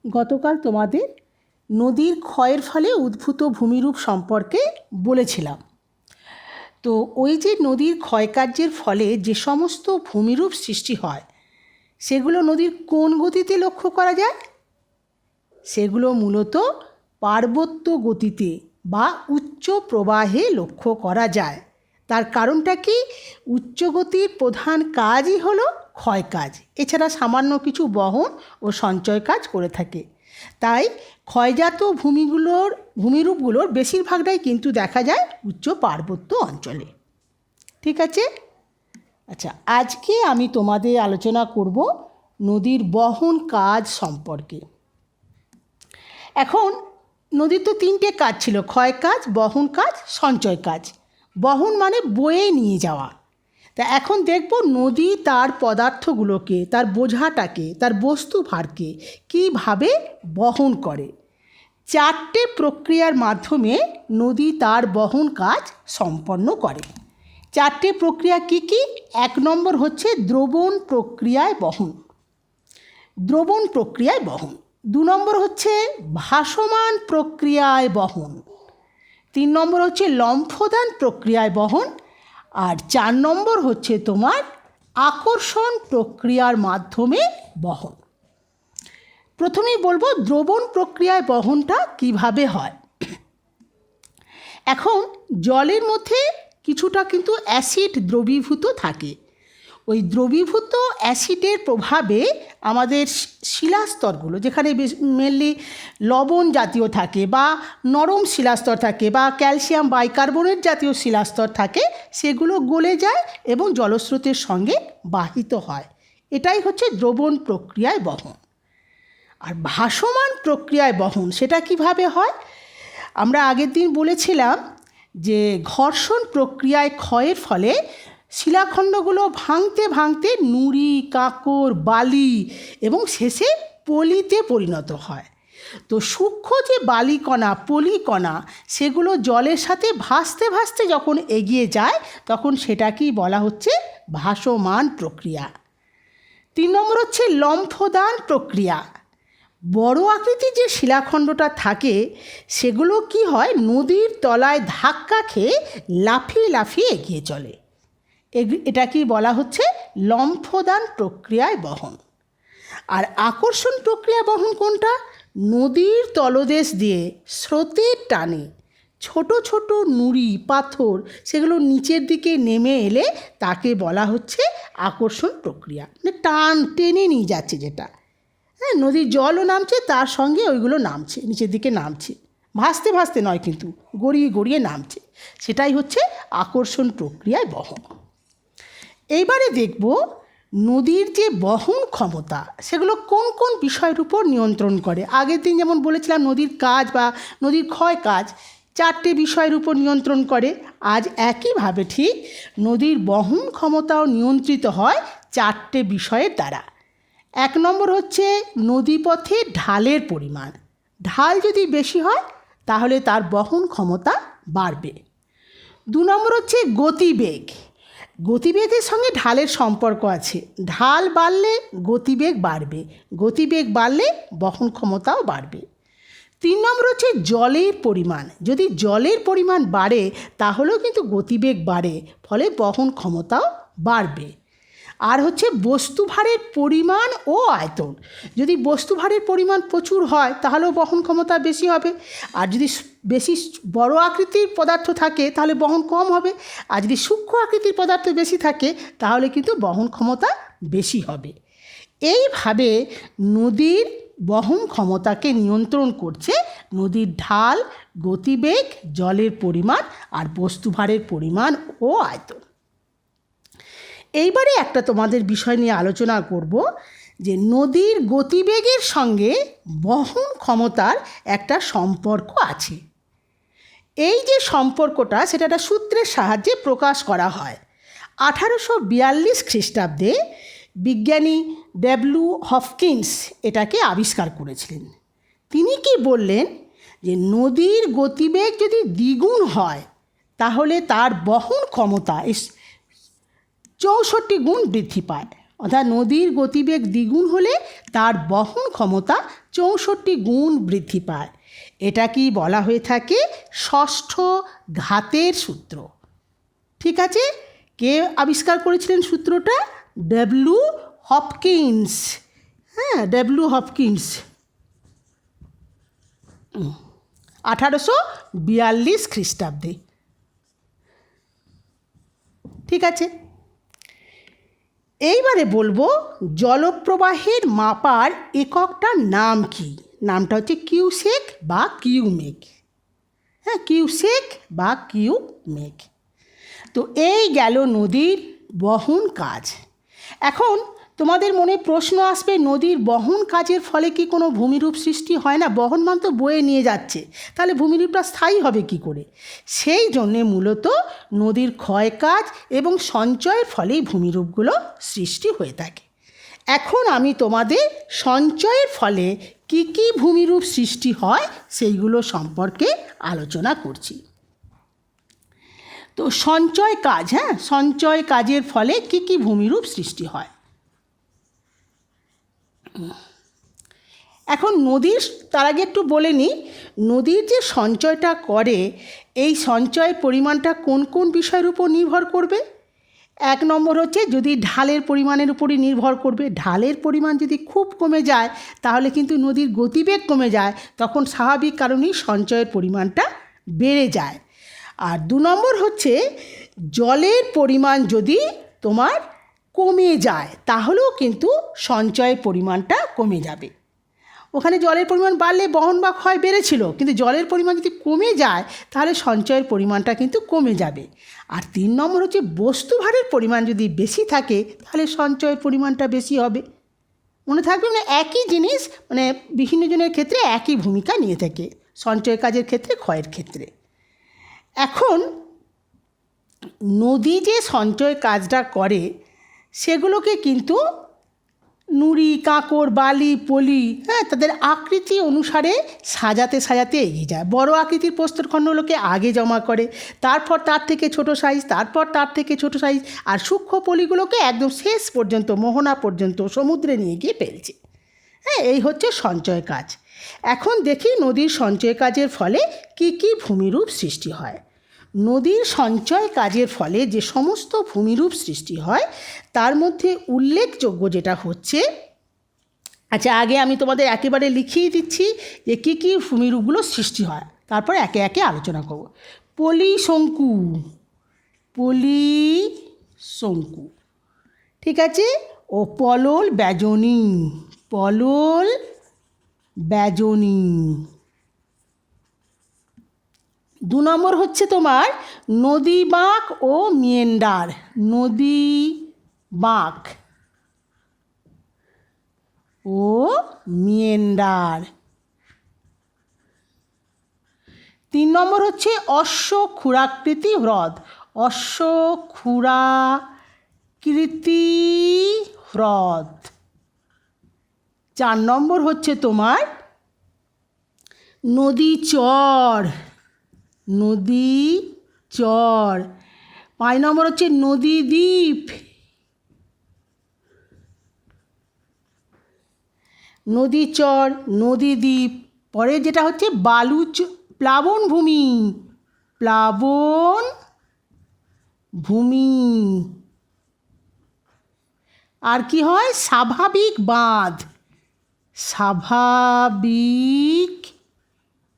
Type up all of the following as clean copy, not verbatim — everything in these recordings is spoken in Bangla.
গতকাল তোমাদের নদীর ক্ষয়ের ফলে উদ্ভূত ভূমিরূপ সম্পর্কে বলেছিলাম। তো ওই যে নদীর ক্ষয়কার্যের ফলে যে সমস্ত ভূমিরূপ সৃষ্টি হয় সেগুলো নদীর কোন গতিতে লক্ষ্য করা যায়? সেগুলো মূলত পার্বত্য গতিতে বা উচ্চ প্রবাহে লক্ষ্য করা যায়। তার কারণটা কি? উচ্চ গতির প্রধান কাজই হলো ক্ষয় কাজ, এছাড়া সামান্য কিছু বহন ও সঞ্চয় কাজ করে থাকে। তাই ক্ষয়জাত ভূমিরূপগুলোর বেশিরভাগটাই কিন্তু দেখা যায় উচ্চ পার্বত্য অঞ্চলে। ঠিক আছে? আচ্ছা, আজকে আমি তোমাদের আলোচনা করব নদীর বহন কাজ সম্পর্কে। এখন নদীর তো তিনটে কাজ ছিল: ক্ষয় কাজ, বহন কাজ, সঞ্চয় কাজ। বহন মানে বয়ে নিয়ে যাওয়া। তা এখন দেখব নদী তার পদার্থগুলোকে, তার বোঝাটাকে, তার বস্তু ভারকে কীভাবে বহন করে। চারটে প্রক্রিয়ার মাধ্যমে নদী তার বহন কাজ সম্পন্ন করে। চারটে প্রক্রিয়া কি কি? 1 নম্বর হচ্ছে দ্রবণ প্রক্রিয়ায় বহন, দ্রবণ প্রক্রিয়ায় বহন। 2 নম্বর হচ্ছে ভাসমান প্রক্রিয়ায় বহন। 3 নম্বর হচ্ছে লম্ফদান প্রক্রিয়ায় বহন। আর 4 নম্বর হচ্ছে তোমার আকর্ষণ প্রক্রিয়ার মাধ্যমে বহন। প্রথমেই বলবো দ্রবণ প্রক্রিয়ায় বহনটা কিভাবে হয়। এখন জলের মধ্যে কিছুটা কিন্তু অ্যাসিড দ্রবীভূত থাকে। ওই দ্রবীভূত অ্যাসিডের প্রভাবে আমাদের শিলাস্তরগুলো, যেখানে মেনলি লবণ জাতীয় থাকে বা নরম শিলাস্তর থাকে বা ক্যালসিয়াম বাইকার্বনেট জাতীয় শিলাস্তর থাকে, সেগুলো গলে যায় এবং জলস্রোতের সঙ্গে বাহিত হয়। এটাই হচ্ছে দ্রবণ প্রক্রিয়ায় বহন। আর ভাসমান প্রক্রিয়ায় বহন সেটা কিভাবে হয়? আমরা আগের দিন বলেছিলাম যে ঘর্ষণ প্রক্রিয়ায় ক্ষয়ের ফলে শিলাখণ্ডগুলো ভাঙতে ভাঙতে নুড়ি, কাঁকর, বালি এবং শেষে পলিতে পরিণত হয়। তো সূক্ষ্ম যে বালিকণা, পলিকণা, সেগুলো জলের সাথে ভাসতে ভাসতে যখন এগিয়ে যায় তখন সেটাকেই বলা হচ্ছে ভাসমান প্রক্রিয়া। 3 নম্বর হচ্ছে লম্ফদান প্রক্রিয়া। বড় আকৃতির যে শিলাখণ্ডটা থাকে সেগুলো কি হয়, নদীর তলায় ধাক্কা খেয়ে লাফিয়ে লাফিয়ে এগিয়ে চলে। এটাকেই বলা হচ্ছে লম্ফদান প্রক্রিয়ায় বহন। আর আকর্ষণ প্রক্রিয়া বহন কোনটা? নদীর তলদেশ দিয়ে স্রোতের টানে ছোট ছোট নুড়ি, পাথর, সেগুলো নিচের দিকে নেমে এলে তাকে বলা হচ্ছে আকর্ষণ প্রক্রিয়া। মানে টেনে নিয়ে যাচ্ছে যেটা। হ্যাঁ, নদীর জলও নামছে, তার সঙ্গে ওইগুলো নামছে, নিচের দিকে নামছে, ভাসতে ভাসতে নয় কিন্তু গড়িয়ে গড়িয়ে নামছে। সেটাই হচ্ছে আকর্ষণ প্রক্রিয়ায় বহন। এইবারে দেখব নদীর যে বহন ক্ষমতা সেগুলো কোন কোন বিষয়ের উপর নিয়ন্ত্রণ করে। আগের দিন যেমন বলেছিলাম নদীর কাজ বা নদীর ক্ষয় কাজ 4টে বিষয়ের উপর নিয়ন্ত্রণ করে। আজ একইভাবে ঠিক নদীর বহন ক্ষমতাও নিয়ন্ত্রিত হয় 4টে বিষয়ের দ্বারা। 1 নম্বর হচ্ছে নদীপথে ঢালের পরিমাণ। ঢাল যদি বেশি হয় তাহলে তার বহন ক্ষমতা বাড়বে। 2 নম্বর হচ্ছে গতিবেগ। গতিবেগের সঙ্গে ঢালের সম্পর্ক আছে। ঢাল বাড়লে গতিবেগ বাড়বে, গতিবেগ বাড়লে বহন ক্ষমতাও বাড়বে। 3 নম্বর হচ্ছে জলের পরিমাণ। যদি জলের পরিমাণ বাড়ে তাহলেও কিন্তু গতিবেগ বাড়ে, ফলে বহন ক্ষমতাও বাড়বে। আর হচ্ছে বস্তুভারের পরিমাণ ও আয়তন। যদি বস্তুভারের পরিমাণ প্রচুর হয় তাহলেও বহন ক্ষমতা বেশি হবে। আর যদি বেশি বড় আকৃতির পদার্থ থাকে তাহলে বহন কম হবে। আর যদি সূক্ষ্ম আকৃতির পদার্থ বেশি থাকে তাহলে কিন্তু বহন ক্ষমতা বেশি হবে। এইভাবে নদীর বহন ক্ষমতাকে নিয়ন্ত্রণ করছে নদীর ঢাল, গতিবেগ, জলের পরিমাণ আর বস্তুভারের পরিমাণ ও আয়তন। এইবারে একটা তোমাদের বিষয় নিয়ে আলোচনা করব যে নদীর গতিবেগের সঙ্গে বহন ক্ষমতার একটা সম্পর্ক আছে। এই যে সম্পর্কটা, সেটা একটা সূত্রের সাহায্যে প্রকাশ করা হয়। 1842 খ্রিস্টাব্দে বিজ্ঞানী ডব্লিউ হপকিন্স এটাকে আবিষ্কার করেছিলেন। তিনি কি বললেন যে নদীর গতিবেগ যদি দ্বিগুণ হয় তাহলে তার বহন ক্ষমতা 64 গুণ বৃদ্ধি পায়। অর্থাৎ নদীর গতিবেগ দ্বিগুণ হলে তার বহন ক্ষমতা 64 গুণ বৃদ্ধি পায়। এটাকেই বলা হয়ে থাকে ষষ্ঠ ঘাতের সূত্র। ঠিক আছে, কে আবিষ্কার করেছিলেন সূত্রটা? W Hopkins. হ্যাঁ, ডব্লিউ হপকিন্স 1842 খ্রিস্টাব্দে। ঠিক আছে, এইবারে বলবো জলপ্রবাহের মাপার এককটার নাম কি। নামটা হচ্ছে কিউসেক বা কিউমেক। হ্যাঁ, কিউসেক বা কিউমেক। তো এই গেল নদীর বহন কাজ। এখন তোমাদের মনে প্রশ্ন আসবে, নদীর বহন কাজের ফলে কি কোনো ভূমিরূপ সৃষ্টি হয় না? বহনমান তো বয়ে নিয়ে যাচ্ছে, তাহলে ভূমিরূপটা স্থায়ী হবে কি করে? সেই জন্যে মূলত নদীর ক্ষয় কাজ এবং সঞ্চয়ের ফলেই ভূমিরূপগুলো সৃষ্টি হয়ে থাকে। এখন আমি তোমাদের সঞ্চয়ের ফলে কি কি ভূমিরূপ সৃষ্টি হয় সেইগুলো সম্পর্কে আলোচনা করছি। তো সঞ্চয় কাজ, হ্যাঁ, সঞ্চয় কাজের ফলে কি কি ভূমিরূপ সৃষ্টি হয়। এখন নদীর, তার আগে একটু বলে নিই, নদীর যে সঞ্চয়টা করে, এই সঞ্চয়ের পরিমাণটা কোন কোন বিষয়ের উপর নির্ভর করবে? 1 নম্বর হচ্ছে যদি ঢালের পরিমাণের উপরই নির্ভর করবে। ঢালের পরিমাণ যদি খুব কমে যায় তাহলে কিন্তু নদীর গতিবেগ কমে যায়, তখন স্বাভাবিক কারণেই সঞ্চয়ের পরিমাণটা বেড়ে যায়। আর 2 নম্বর হচ্ছে জলের পরিমাণ যদি তোমার কমে যায় তাহলেও কিন্তু সঞ্চয়ের পরিমাণটা কমে যাবে। ওখানে জলের পরিমাণ বাড়লে বহন বা ক্ষয় বেড়েছিল, কিন্তু জলের পরিমাণ যদি কমে যায় তাহলে সঞ্চয়ের পরিমাণটা কিন্তু কমে যাবে। আর 3 নম্বর হচ্ছে বস্তুভারের পরিমাণ যদি বেশি থাকে তাহলে সঞ্চয়ের পরিমাণটা বেশি হবে। মনে থাকবে, মানে একই জিনিস, মানে বিভিন্ন জনের ক্ষেত্রে একই ভূমিকা নিয়ে থাকে, সঞ্চয় কাজের ক্ষেত্রে, ক্ষয়ের ক্ষেত্রে। এখন নদী যে সঞ্চয় কাজটা করে সেগুলোকে কিন্তু নুড়ি, কাঁকর, বালি, পলি, হ্যাঁ, তাদের আকৃতি অনুসারে সাজাতে সাজাতে এগিয়ে যায়। বড় আকৃতির প্রস্তরখণ্ডগুলোকে আগে জমা করে, তারপর তার থেকে ছোট সাইজ, তারপর তার থেকে ছোট সাইজ, আর সূক্ষ্ম পলিগুলোকে একদম শেষ পর্যন্ত, মোহনা পর্যন্ত সমুদ্রে নিয়ে গিয়ে ফেলছে। হ্যাঁ, এই হচ্ছে সঞ্চয় কাজ। এখন দেখি নদীর সঞ্চয় কাজের ফলে কি কি ভূমিরূপ সৃষ্টি হয়। নদীর সঞ্চয় কাজের ফলে যে সমস্ত ভূমিরূপ সৃষ্টি হয় তার মধ্যে উল্লেখযোগ্য যেটা হচ্ছে, আচ্ছা আগে আমি তোমাদের একেবারে লিখিয়ে দিচ্ছি যে কী কী ভূমিরূপগুলো সৃষ্টি হয়, তারপর একে একে আলোচনা করব। পলিশঙ্কু, পলিশঙ্কু, ঠিক আছে, ও পলল ব্যজনী, পলল ব্যজনী। 2 নম্বর হচ্ছে তোমার নদী বাঁক ও মিয়েন্ডার, নদী বাঁক ও মিয়েন্ডার। 3 নম্বর হচ্ছে অশ্বক্ষুরাকৃতি হ্রদ, অশ্বক্ষুরাকৃতি হ্রদ। 4 নম্বর হচ্ছে তোমার নদী চর, নদী চর। 5 নম্বর হচ্ছে নদী দ্বীপ, নদী চর, নদী দ্বীপ। পরে যেটা হচ্ছে প্লাবনভূমি, প্লাবনভূমি। আর কি হয়? স্বাভাবিক বাঁধ, স্বাভাবিক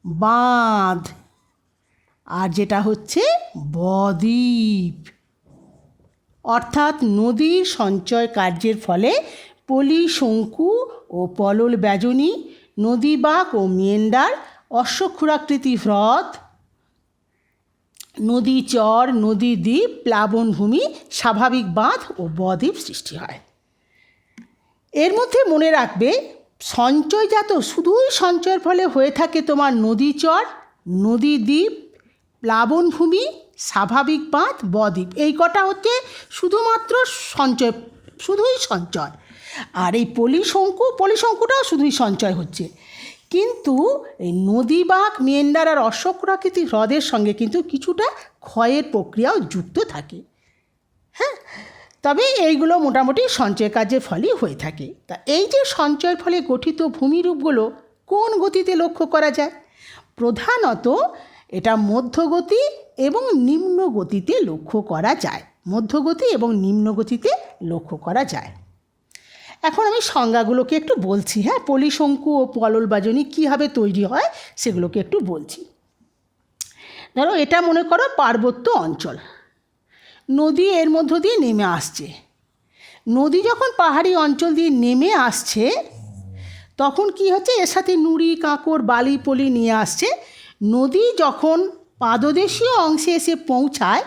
বাঁধ। আর যেটা হচ্ছে বদ্বীপ। অর্থাৎ নদীর সঞ্চয় কার্যের ফলে পলিশঙ্কু ও পলল ব্যজনী, নদী বাঁক ও মিয়েন্ডার, অশ্বক্ষুরাকৃতি হ্রদ, নদী চর, নদী দ্বীপ, প্লাবনভূমি, স্বাভাবিক বাঁধ ও বদ্বীপ সৃষ্টি হয়। এর মধ্যে মনে রাখবে সঞ্চয়জাত শুধুই সঞ্চয়ের ফলে হয়ে থাকে তোমার নদী চর, নদী দ্বীপ, প্লাবনভূমি, স্বাভাবিক বাঁধ, বদ্বীপ। এই কটা হচ্ছে শুধুমাত্র সঞ্চয়, শুধুই সঞ্চয়। আর এই পলিশঙ্কুটাও শুধুই সঞ্চয় হচ্ছে, কিন্তু এই নদী বাঁক, মিয়েন্ডার আর অশ্বক্ষুরাকৃতি হ্রদের সঙ্গে কিন্তু কিছুটা ক্ষয়ের প্রক্রিয়াও যুক্ত থাকে। হ্যাঁ, তবে এইগুলো মোটামুটি সঞ্চয় কার্যের ফলেই হয়ে থাকে। তা এই যে সঞ্চয়ের ফলে গঠিত ভূমিরূপগুলো কোন গতিতে লক্ষ্য করা যায়? প্রধানত এটা মধ্যগতি এবং নিম্ন গতিতে লক্ষ্য করা যায়। মধ্যগতি এবং নিম্ন গতিতে লক্ষ্য করা যায়। এখন আমি সংজ্ঞাগুলোকে একটু বলছি। হ্যাঁ, পলিশঙ্কু ও পলল বাজনী কীভাবে তৈরি হয় সেগুলোকে একটু বলছি। ধরো এটা মনে করো পার্বত্য অঞ্চল, নদী এর মধ্য দিয়ে নেমে আসছে। নদী যখন পাহাড়ি অঞ্চল দিয়ে নেমে আসছে তখন কি হচ্ছে, এর সাথে নুড়ি কাঁকড় বালি পলি নিয়ে আসছে। নদী যখন পাদদেশীয় অংশে এসে পৌঁছায়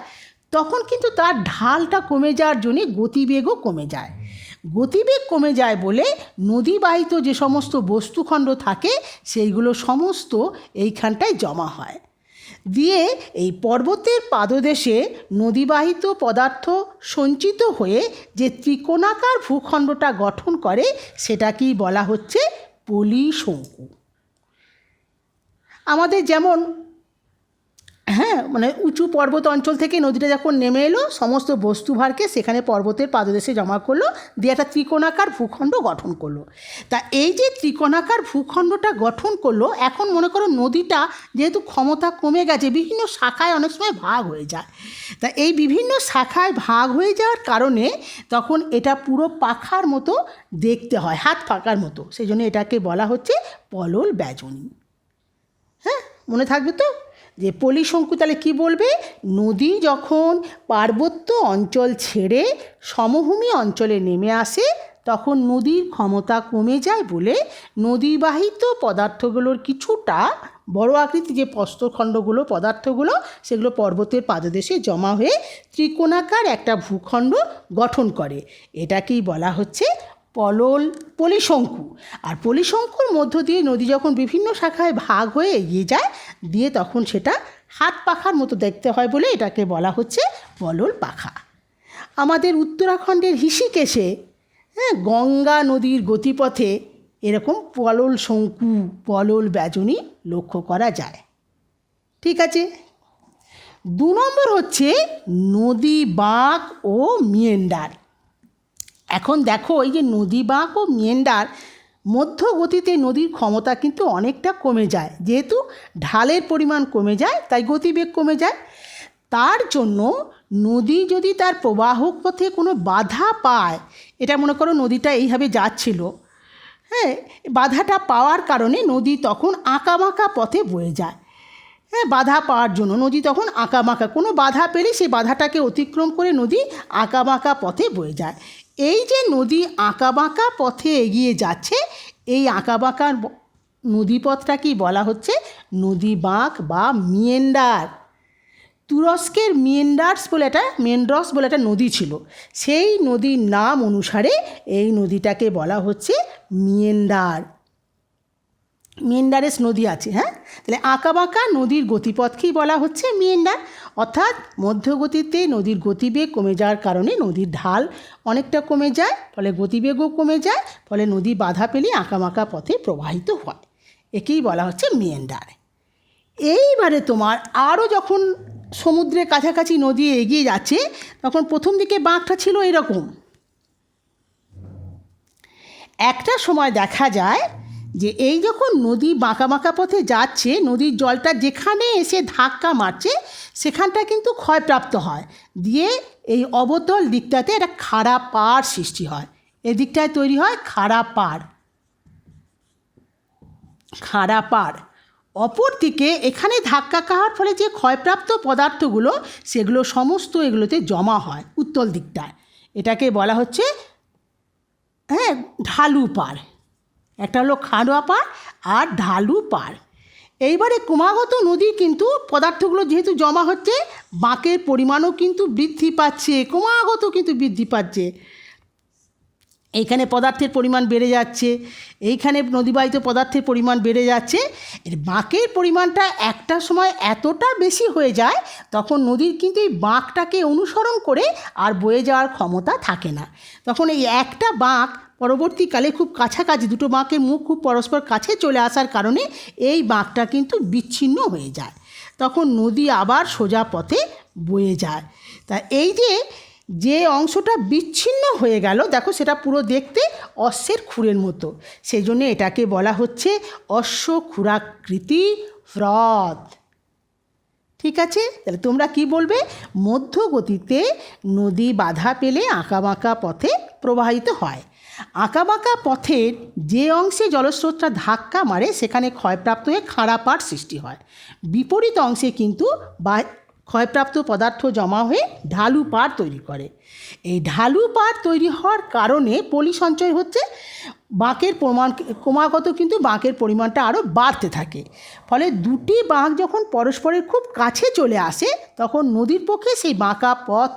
তখন কিন্তু তার ঢালটা কমে যাওয়ার জন্যে গতিবেগও কমে যায়। গতিবেগ কমে যায় বলে নদীবাহিত যে সমস্ত বস্তুখণ্ড থাকে সেইগুলো সমস্ত এইখানটায় জমা হয়, দিয়ে এই পর্বতের পাদদেশে নদীবাহিত পদার্থ সঞ্চিত হয়ে যে ত্রিকোণাকার ভূখণ্ডটা গঠন করে সেটাকেই বলা হচ্ছে পলিশঙ্কু। আমাদের যেমন মানে উঁচু পর্বত অঞ্চল থেকে নদীটা যখন নেমে এলো সমস্ত বস্তুভারকে সেখানে পর্বতের পাদদেশে জমা করলো, দিয়ে একটা ত্রিকোণাকার ভূখণ্ড গঠন করলো। তা এই যে ত্রিকোণাকার ভূখণ্ডটা গঠন করলো, এখন মনে করো নদীটা যেহেতু ক্ষমতা কমে গেছে বিভিন্ন শাখায় অনেক সময় ভাগ হয়ে যায়। তা এই বিভিন্ন শাখায় ভাগ হয়ে যাওয়ার কারণে তখন এটা পুরো পাখার মতো দেখতে হয়, হাত পাখার মতো। সেই জন্য এটাকে বলা হচ্ছে পলল ব্যাজনী। হ্যাঁ, মনে থাকবে তো যে পলিশঙ্কু তাহলে কী বলবে, নদী যখন পার্বত্য অঞ্চল ছেড়ে সমভূমি অঞ্চলে নেমে আসে তখন নদীর ক্ষমতা কমে যায় বলে নদীবাহিত পদার্থগুলোর কিছুটা বড় আকৃতি যে প্রস্তরখণ্ডগুলো পদার্থগুলো সেগুলো পর্বতের পাদদেশে জমা হয়ে ত্রিকোণাকার একটা ভূখণ্ড গঠন করে। এটাকেই বলা হচ্ছে পলিশঙ্কু। আর পলিশঙ্কুর মধ্য দিয়ে নদী যখন বিভিন্ন শাখায় ভাগ হয়ে এগিয়ে যায় দিয়ে তখন সেটা হাত পাখার মতো দেখতে হয় বলে এটাকে বলা হচ্ছে পলল পাখা। আমাদের উত্তরাখণ্ডের ঋষিকেশে গঙ্গা নদীর গতিপথে এরকম পলল শঙ্কু পলল ব্যাজনী লক্ষ্য করা যায়। ঠিক আছে, 2 নম্বর হচ্ছে নদী বাঁক ও মিয়েন্ডার। এখন দেখো এই যে নদী বাঁক ও মিয়েন্ডার মধ্য গতিতে নদীর ক্ষমতা কিন্তু অনেকটা কমে যায়, যেহেতু ঢালের পরিমাণ কমে যায় তাই গতিবেগ কমে যায়। তার জন্য নদী যদি তার প্রবাহ পথে কোনো বাধা পায়, এটা মনে করো নদীটা এইভাবে যাচ্ছিল, বাধাটা পাওয়ার কারণে নদী তখন আঁকাবাঁকা পথে বয়ে যায়। বাধা পাওয়ার জন্য নদী তখন আঁকাবাঁকা, কোনো বাধা পেলে সেই বাধাটাকে অতিক্রম করে নদী আঁকাবাঁকা পথে বয়ে যায়। এই যে নদী আঁকাবাঁকা পথে এগিয়ে যাচ্ছে এই আঁকাবাঁকা নদীপথটাকেই বলা হচ্ছে নদী বাঁক বা মিয়েন্ডার। তুরস্কের মেন্ড্রস বলে একটা নদী ছিল, সেই নদীর নাম অনুসারে এই নদীটাকে বলা হচ্ছে মিয়েন্ডারেস নদী আছে। তাহলে আঁকাবাঁকা নদীর গতিপথকেই বলা হচ্ছে মিয়েন্ডার, অর্থাৎ মধ্যগতিতে নদীর গতিবেগ কমে যাওয়ার কারণে নদীর ঢাল অনেকটা কমে যায়, ফলে গতিবেগও কমে যায়, ফলে নদী বাধা পেলে আঁকাবাঁকা পথে প্রবাহিত হয়। একেই বলা হচ্ছে মিয়েন্ডার। এইবারে তোমার আরও যখন সমুদ্রের কাছাকাছি নদী এগিয়ে যাচ্ছে তখন প্রথম দিকে বাঁকটা ছিল এরকম, একটা সময় দেখা যায় যে এই যখন নদী বাঁকা বাঁকা পথে যাচ্ছে নদীর জলটা যেখানে এসে ধাক্কা মারছে সেখানটা কিন্তু ক্ষয়প্রাপ্ত হয়, দিয়ে এই অবতল দিকটাতে একটা খাড়া পাড় সৃষ্টি হয়। এই দিকটায় তৈরি হয় খাড়া পাড়। অপরদিকে এখানে ধাক্কা খাওয়ার ফলে যে ক্ষয়প্রাপ্ত পদার্থগুলো সেগুলো সমস্ত এগুলোতে জমা হয় উত্তল দিকটায়। এটাকে বলা হচ্ছে ঢালু পাড়। একটা হলো খাড়া পাড় আর ঢালু পাড়। এইবারে ক্রমাগত নদী কিন্তু পদার্থগুলো যেহেতু জমা হচ্ছে বাঁকের পরিমাণও কিন্তু বৃদ্ধি পাচ্ছে, ক্রমাগত কিন্তু বৃদ্ধি পাচ্ছে। এইখানে পদার্থের পরিমাণ বেড়ে যাচ্ছে, এইখানে নদীবাহিত পদার্থের পরিমাণ বেড়ে যাচ্ছে। এর বাঁকের পরিমাণটা একটা সময় এতটা বেশি হয়ে যায় তখন নদীর কিন্তু এই বাঁকটাকে অনুসরণ করে আর বয়ে যাওয়ার ক্ষমতা থাকে না। তখন এই একটা বাঁক পরবর্তীকালে খুব কাছাকাছি, দুটো বাঁকের মুখ খুব পরস্পর কাছে চলে আসার কারণে এই বাঁকটা কিন্তু বিচ্ছিন্ন হয়ে যায়, তখন নদী আবার সোজা পথে বয়ে যায়। তা এই যে যে অংশটা বিচ্ছিন্ন হয়ে গেল দেখো সেটা পুরো দেখতে অশ্বের খুরের মতো, সেই জন্য এটাকে বলা হচ্ছে অশ্বক্ষুরাকৃতি হ্রদ। ঠিক আছে, তাহলে তোমরা কি বলবে? মধ্যগতিতে নদী বাধা পেলে আঁকাবাঁকা পথে প্রবাহিত হয়। আঁকাবাঁকা পথের যে অংশে জলস্রোতটা ধাক্কা মারে সেখানে ক্ষয়প্রাপ্ত হয়ে খাড়া পাড় সৃষ্টি হয়। বিপরীত অংশে কিন্তু ক্ষয়প্রাপ্ত পদার্থ জমা হয়ে ঢালু পাড় তৈরি করে। এই ঢালু পাড় তৈরি হওয়ার কারণে পলি সঞ্চয় হচ্ছে, বাঁকের ক্রমাগত কিন্তু বাঁকের পরিমাণটা আরও বাড়তে থাকে। ফলে দুটি বাঁক যখন পরস্পরের খুব কাছে চলে আসে তখন নদীর পক্ষে সেই বাঁকা পথ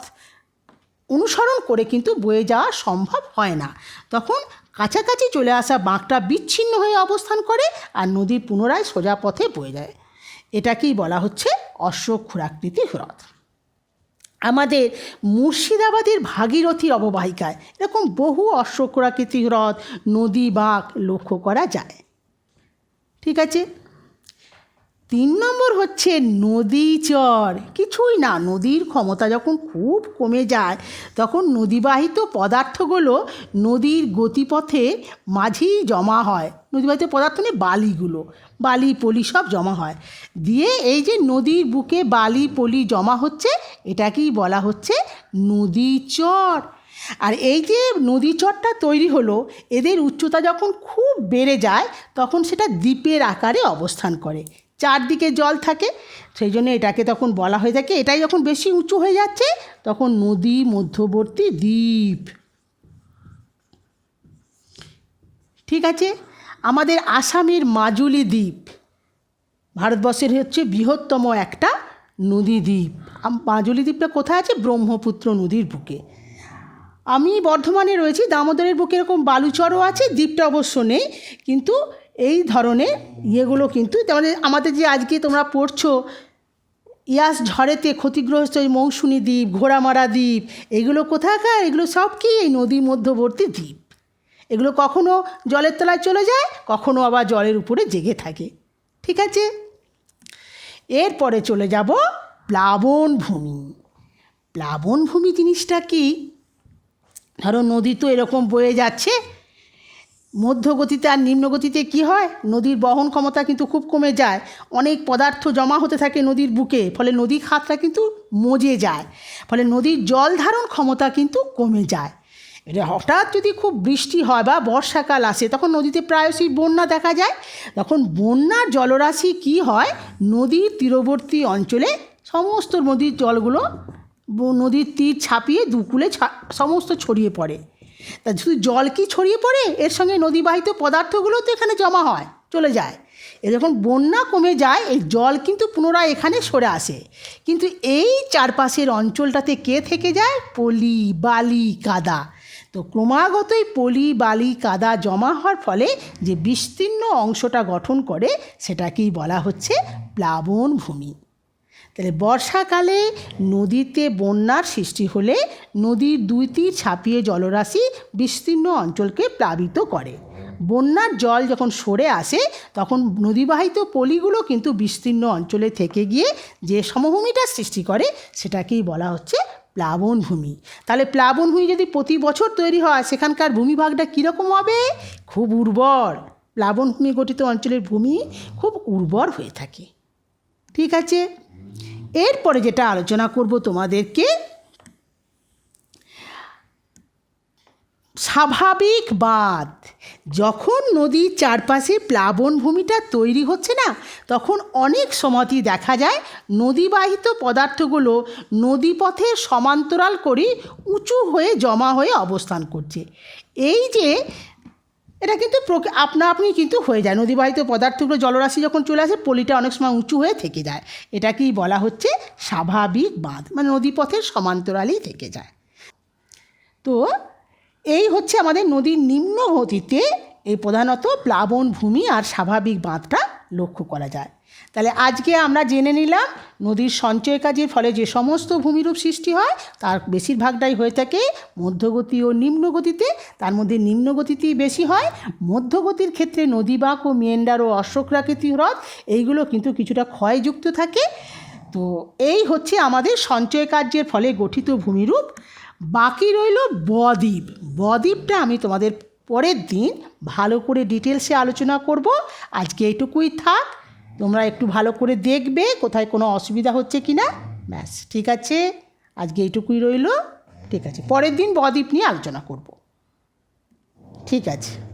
অনুসরণ করে কিন্তু বয়ে যাওয়া সম্ভব হয় না। তখন কাছাকাছি চলে আসা বাঁকটা বিচ্ছিন্ন হয়ে অবস্থান করে আর নদী পুনরায় সোজা পথে বয়ে যায়। এটাকেই বলা হচ্ছে অশ্বক্ষুরাকৃতি হ্রদ। আমাদের মুর্শিদাবাদের ভাগীরথীর অববাহিকায় এরকম বহু অশ্বক্ষুরাকৃতি হ্রদ, নদী, বাঁক লক্ষ্য করা যায়। ঠিক আছে, 3 নম্বর হচ্ছে নদী চর। কিছুই না, নদীর ক্ষমতা যখন খুব কমে যায় তখন নদীবাহিত পদার্থগুলো নদীর গতিপথে মাঝেই জমা হয়। নদীবাহিত পদার্থ নিয়ে বালিগুলো, বালি পলি সব জমা হয়, দিয়ে এই যে নদীর বুকে বালি পলি জমা হচ্ছে এটাকেই বলা হচ্ছে নদী চর। আর এই যে নদী চরটা তৈরি হলো, এদের উচ্চতা যখন খুব বেড়ে যায় তখন সেটা দ্বীপের আকারে অবস্থান করে, চারদিকে জল থাকে, সেই জন্য এটাকে তখন বলা হয়ে থাকে, এটাই যখন বেশি উঁচু হয়ে যাচ্ছে তখন নদী মধ্যবর্তী দ্বীপ। ঠিক আছে, আমাদের আসামের মাজুলি দ্বীপ ভারতবর্ষের হচ্ছে বৃহত্তম একটা নদী দ্বীপ। মাজুলি দ্বীপটা কোথায় আছে? ব্রহ্মপুত্র নদীর বুকে। আমি বর্ধমানে রয়েছি, দামোদরের বুকে এরকম বালুচরও আছে, দ্বীপটা অবশ্য নেই, কিন্তু এই ধরনের ইয়েগুলো কিন্তু আমাদের যে আজকে তোমরা পড়ছো ইয়াস ঝড়েতে ক্ষতিগ্রস্ত এই মৌসুমী দ্বীপ, ঘোড়ামারা দ্বীপ, এগুলো কোথাকার? এগুলো সব কি এই নদী মধ্যবর্তী দ্বীপ। এগুলো কখনো জলের তলায় চলে যায়, কখনো আবার জলের উপরে জেগে থাকে। ঠিক আছে, এরপরে চলে যাব প্লাবনভূমি। প্লাবনভূমি জিনিসটা কি? ধরো নদী তো এরকম বয়ে যাচ্ছে, মধ্যগতিতে আর নিম্নগতিতে কি হয়? নদীর বহন ক্ষমতা কিন্তু খুব কমে যায়, অনেক পদার্থ জমা হতে থাকে নদীর বুকে, ফলে নদীর খাতটা কিন্তু মজে যায়, ফলে নদীর জল ধারণ ক্ষমতা কিন্তু কমে যায়। এটা হঠাৎ যদি খুব বৃষ্টি হয় বা বর্ষাকাল আসে তখন নদীতে প্রায়শই বন্যা দেখা যায়। তখন বন্যার জলরাশি কি হয়, নদীর তীরবর্তী অঞ্চলে সমস্ত নদীর জলগুলো নদীর তীর ছাপিয়ে দুকুলে সমস্ত ছড়িয়ে পড়ে। তা শুধু জল কি ছড়িয়ে পড়ে, এর সঙ্গে নদীবাহিত পদার্থগুলো তো এখানে জমা হয়, চলে যায়। এ যখন বন্যা কমে যায় এই জল কিন্তু পুনরায় এখানে সরে আসে, কিন্তু এই চারপাশের অঞ্চলটাতে কে থেকে যায়? পলি, বালি, কাদা। তো ক্রমাগতই পলি, বালি, কাদা জমা হওয়ার ফলে যে বিস্তীর্ণ অংশটা গঠন করে সেটাকেই বলা হচ্ছে প্লাবনভূমি। তাহলে বর্ষাকালে নদীতে বন্যার সৃষ্টি হলে নদীর 2 তীর ছাপিয়ে জলরাশি বিস্তীর্ণ অঞ্চলকে প্লাবিত করে। বন্যার জল যখন সরে আসে তখন নদীবাহিত পলিগুলো কিন্তু বিস্তীর্ণ অঞ্চলে থেকে গিয়ে যে সমভূমিটা সৃষ্টি করে সেটাকেই বলা হচ্ছে প্লাবনভূমি। তাহলে প্লাবনভূমি যদি প্রতি বছর তৈরি হয় সেখানকার ভূমিভাগটা কীরকম হবে? খুব উর্বর। প্লাবনভূমি গঠিত অঞ্চলের ভূমি খুব উর্বর হয়ে থাকে। ঠিক আছে, এরপরে যেটা আলোচনা করব তোমাদেরকে, স্বাভাবিক বাঁধ। যখন নদীর চারপাশে প্লাবনভূমিটা তৈরি হচ্ছে না তখন অনেক সময়ই দেখা যায় নদীবাহিত পদার্থগুলো নদীপথের সমান্তরাল করে উঁচু হয়ে জমা হয়ে অবস্থান করছে। এই যে এটা কিন্তু আপনা আপনি কিন্তু হয়ে যায়, নদীবাহিত পদার্থগুলো জলরাশি যখন চলে আসে পলিটা অনেক সময় উঁচু হয়ে থেকে যায়। এটাকেই বলা হচ্ছে স্বাভাবিক বাঁধ, মানে নদীপথের সমান্তরালই থেকে যায়। তো এই হচ্ছে আমাদের নদীর নিম্ন গতিতে এই প্রধানত প্লাবনভূমি আর স্বাভাবিক বাঁধটা লক্ষ্য করা যায়। তাহলে আজকে আমরা জেনে নিলাম নদীর সঞ্চয় কাজের ফলে যে সমস্ত ভূমিরূপ সৃষ্টি হয় তার বেশিরভাগটাই হয়ে থাকে মধ্যগতি ও নিম্নগতিতে। তার মধ্যে নিম্নগতিতেই বেশি হয়। মধ্যগতির ক্ষেত্রে নদীবাঁক ও মেন্ডার ও অশ্বক্ষুরাকৃতি হ্রদ এইগুলো কিন্তু কিছুটা ক্ষয়যুক্ত থাকে। তো এই হচ্ছে আমাদের সঞ্চয় কার্যের ফলে গঠিত ভূমিরূপ। বাকি রইল বদ্বীপ। বদ্বীপটা আমি তোমাদের পরের দিন ভালো করে ডিটেলসে আলোচনা করব। আজকে এইটুকুই থাক, তোমরা একটু ভালো করে দেখবে কোথায় কোনো অসুবিধা হচ্ছে কি না। ব্যাস, ঠিক আছে, আজকে এইটুকুই রইল। ঠিক আছে, পরের দিন বদ্বীপ নিয়ে আলোচনা করব। ঠিক আছে।